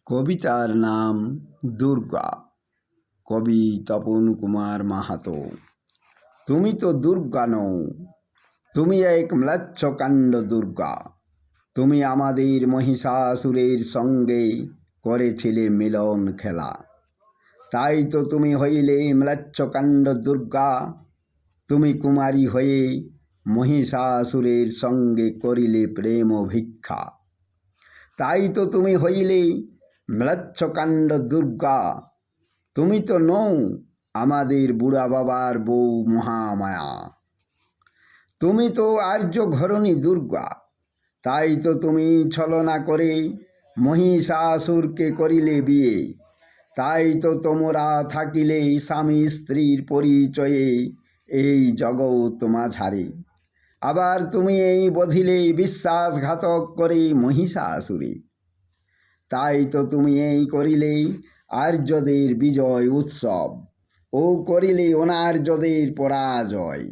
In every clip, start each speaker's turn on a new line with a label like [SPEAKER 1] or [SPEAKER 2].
[SPEAKER 1] কবিতার নাম দুর্গা। কবি তপন কুমার মাহাতো। তুমি তো দুর্গা নও, তুমি এক ম্লাচ্ছকাণ্ড দুর্গা। তুমি আমাদের মহিষাসুরের সঙ্গে করেছিলে মিলন খেলা, তাই তো তুমি হইলে ম্লাচ্ছকাণ্ড দুর্গা। তুমি কুমারী হয়ে মহিষাসুরের সঙ্গে করিলে প্রেম ভিক্ষা, তাই তো তুমি হইলে ম্লাচ্ছকাণ্ড দুর্গা। তুমি তো নও আমাদের বুড়া বাবার বউ মহামায়া। তুমি তো আর্য ঘরণী দুর্গা, তাই তো তুমি ছলনা করে মহিষাসুরকে করিলে বিয়ে। তাই তো তোমরা থাকিলে স্বামী স্ত্রীর পরিচয়ে এই জগৎ মাঝারে। আবার তুমি এই বধিলে বিশ্বাসঘাতক করে মহিষাসুরে। তাই তো তুমি এই করিলে আর্যদের বিজয় উৎসব, ও করিলে অনার্যদের পরাজয়।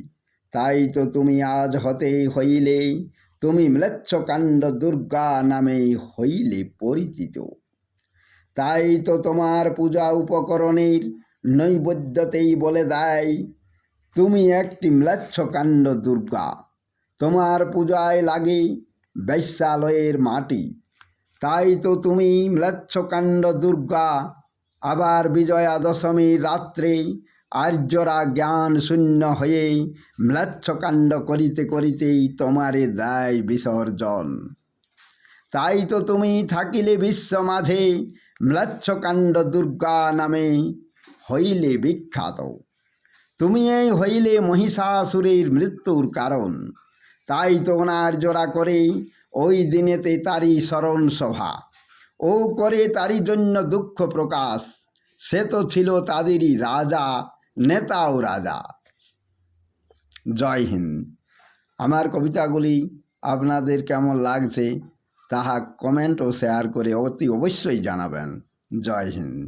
[SPEAKER 1] তাই তো তুমি আজ হতে হইলে, তুমি ম্লেচ্ছকাণ্ড দুর্গা নামে হইলে পরিচিত। তাই তো তোমার পূজা উপকরণের নৈবেদ্যতেই বলে দেয় তুমি একটি ম্লেচ্ছকাণ্ড দুর্গা। তোমার পূজায় লাগে বেশ্যালয়ের মাটি, তাই তো তুমি ম্লেচ্ছকাণ্ড দুর্গা। আবার বিজয়া দশমীর রাত্রে আর্যরা জ্ঞান শূন্য হয়ে ম্লেচ্ছকাণ্ড করিতে করিতেই তোমারে দেয় বিসর্জন। তাই তো তুমি থাকিলে বিশ্ব মাঝে ম্লেচ্ছকাণ্ড দুর্গা নামে হইলে বিখ্যাত। তুমি এই হইলে মহিষাসুরের মৃত্যুর কারণ, তাই তো অনার্যরা করে ওই দিনেতে তারই স্মরণ সভা, ও করে তারই জন্য দুঃখ প্রকাশ। সে তো ছিল তাদেরই রাজা, নেতা ও রাজা। জয় হিন্দ। আমার কবিতাগুলি আপনাদের কেমন লাগছে তাহা কমেন্ট ও শেয়ার করে অতি অবশ্যই জানাবেন। জয় হিন্দ।